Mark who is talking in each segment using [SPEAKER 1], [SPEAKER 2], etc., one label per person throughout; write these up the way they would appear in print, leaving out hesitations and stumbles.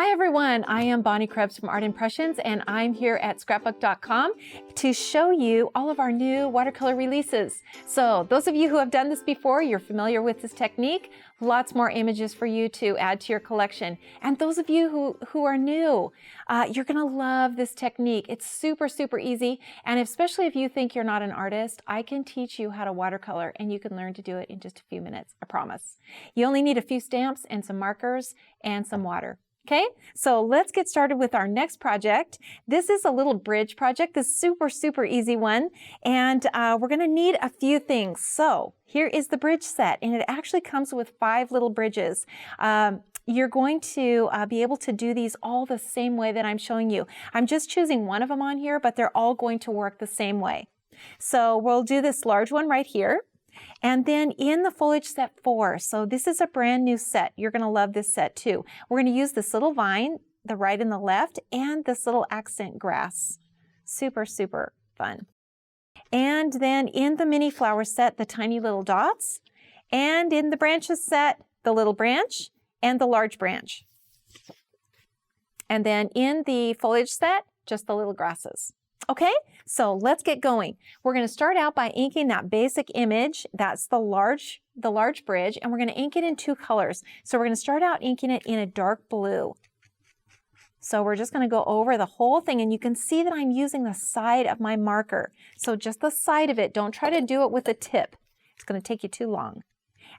[SPEAKER 1] Hi everyone, I am Bonnie Krebs from Art Impressions and I'm here at Scrapbook.com to show you all of our new watercolor releases. So those of you who have done this before, you're familiar with this technique, lots more images for you to add to your collection. And those of you who are new, you're gonna love this technique. It's super, super easy. And especially if you think you're not an artist, I can teach you how to watercolor and you can learn to do it in just a few minutes, I promise. You only need a few stamps and some markers and some water. Okay, so let's get started with our next project. This is a little bridge project, this super, super easy one. And we're gonna need a few things. So here is the bridge set, and it actually comes with 5 little bridges. You're going to be able to do these all the same way that I'm showing you. I'm just choosing one of them on here, but they're all going to work the same way. So we'll do this large one right here. And then in the Foliage set 4, so this is a brand new set. You're going to love this set too. We're going to use this little vine, the right and the left, and this little accent grass. Super, super fun. And then in the mini flower set, the tiny little dots. And in the branches set, the little branch and the large branch. And then in the foliage set, just the little grasses. Okay, so let's get going. We're going to start out by inking that basic image. That's the large bridge, and we're going to ink it in 2 colors. So we're going to start out inking it in a dark blue. So we're just going to go over the whole thing, and you can see that I'm using the side of my marker. So just the side of it. Don't try to do it with the tip. It's going to take you too long.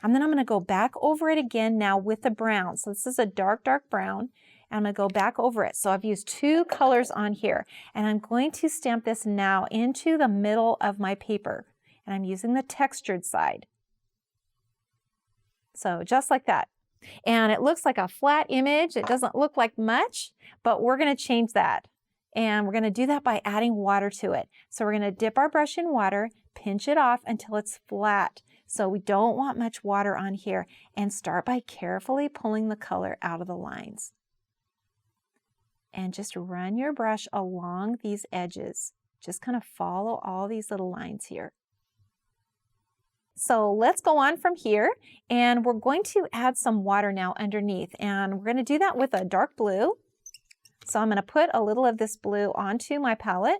[SPEAKER 1] And then I'm going to go back over it again now with the brown. So this is a dark, dark brown. I'm going to go back over it. So I've used 2 colors on here, and I'm going to stamp this now into the middle of my paper, and I'm using the textured side. So just like that. And it looks like a flat image. It doesn't look like much, but we're going to change that. And we're going to do that by adding water to it. So we're going to dip our brush in water, pinch it off until it's flat. So we don't want much water on here, and start by carefully pulling the color out of the lines. And just run your brush along these edges. Just kind of follow all these little lines here. So let's go on from here, and we're going to add some water now underneath, and we're going to do that with a dark blue. So I'm going to put a little of this blue onto my palette,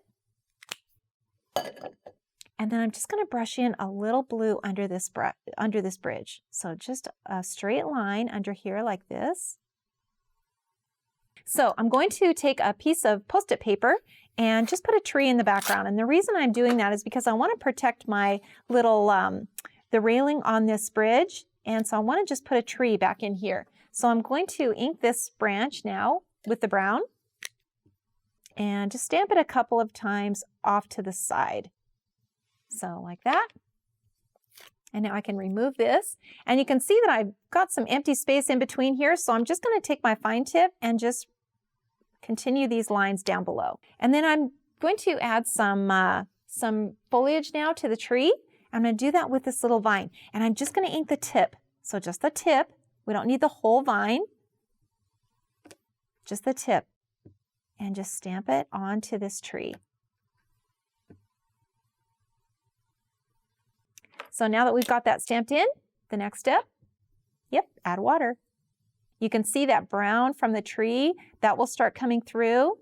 [SPEAKER 1] and then I'm just going to brush in a little blue under this bridge. So just a straight line under here like this. So I'm going to take a piece of Post-it paper and just put a tree in the background. And the reason I'm doing that is because I want to protect my little, the railing on this bridge. And so I want to just put a tree back in here. So I'm going to ink this branch now with the brown and just stamp it a couple of times off to the side. So like that. And now I can remove this, and you can see that I've got some empty space in between here. So I'm just going to take my fine tip and just continue these lines down below. And then I'm going to add some foliage now to the tree. I'm going to do that with this little vine, and I'm just going to ink the tip. So just the tip. We don't need the whole vine, just the tip, and just stamp it onto this tree. So now that we've got that stamped in, the next step, add water. You can see that brown from the tree, that will start coming through.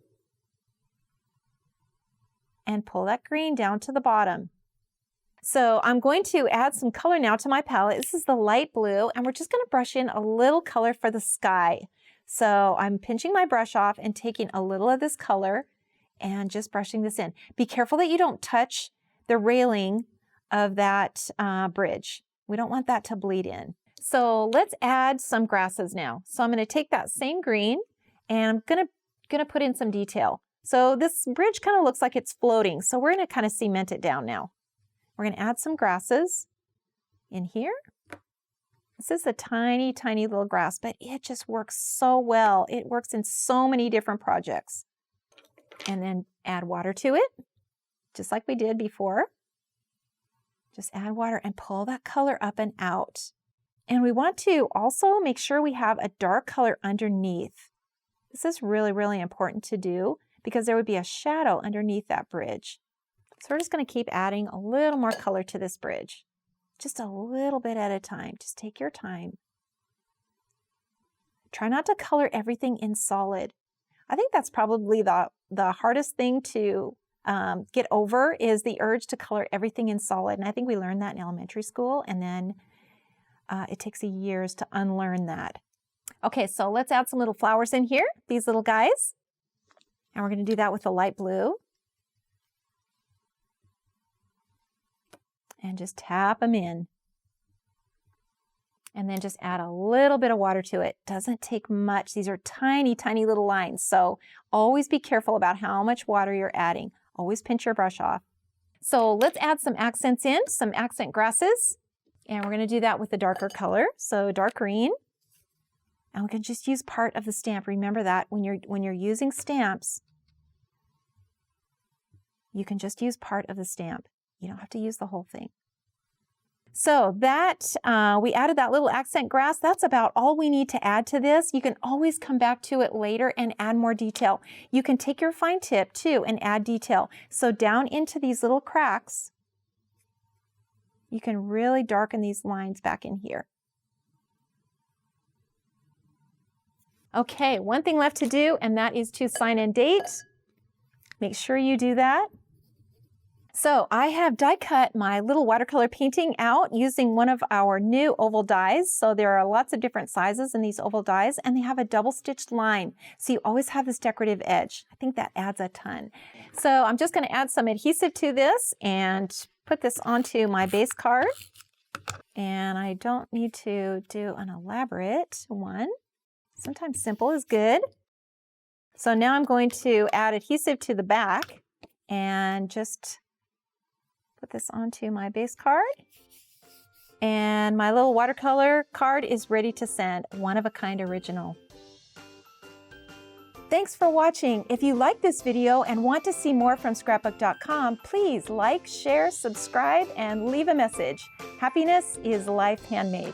[SPEAKER 1] And pull that green down to the bottom. So I'm going to add some color now to my palette. This is the light blue, and we're just going to brush in a little color for the sky. So I'm pinching my brush off and taking a little of this color and just brushing this in. Be careful that you don't touch the railing of that bridge. We don't want that to bleed in. So let's add some grasses now. So I'm going to take that same green, and I'm going to put in some detail. So this bridge kind of looks like it's floating. So we're going to kind of cement it down now. We're going to add some grasses in here. This is a tiny, tiny little grass, but it just works so well. It works in so many different projects. And then add water to it, just like we did before. Just add water and pull that color up and out. And we want to also make sure we have a dark color underneath. This is really, really important to do because there would be a shadow underneath that bridge. So we're just going to keep adding a little more color to this bridge. Just a little bit at a time. Just take your time. Try not to color everything in solid. I think that's probably the hardest thing to get over is the urge to color everything in solid. And I think we learned that in elementary school, and then it takes years to unlearn that. Okay, so let's add some little flowers in here, these little guys. And we're going to do that with the light blue. And just tap them in. And then just add a little bit of water to it. Doesn't take much. These are tiny, tiny little lines. So always be careful about how much water you're adding. Always pinch your brush off. So let's add some accents in, some accent grasses. And we're going to do that with the darker color. So dark green. And we can just use part of the stamp. Remember that when you're using stamps, you can just use part of the stamp. You don't have to use the whole thing. So that, we added that little accent grass. That's about all we need to add to this. You can always come back to it later and add more detail. You can take your fine tip too and add detail. So down into these little cracks, you can really darken these lines back in here. Okay, one thing left to do, and that is to sign and date. Make sure you do that. So I have die cut my little watercolor painting out using one of our new oval dies. So there are lots of different sizes in these oval dies, and they have a double stitched line. So you always have this decorative edge. I think that adds a ton. So I'm just going to add some adhesive to this and put this onto my base card. And I don't need to do an elaborate one. Sometimes simple is good. So now I'm going to add adhesive to the back and just put this onto my base card. And my little watercolor card is ready to send. One of a kind original. Thanks for watching. If you like this video and want to see more from Scrapbook.com, please like, share, subscribe, and leave a message. Happiness is life handmade.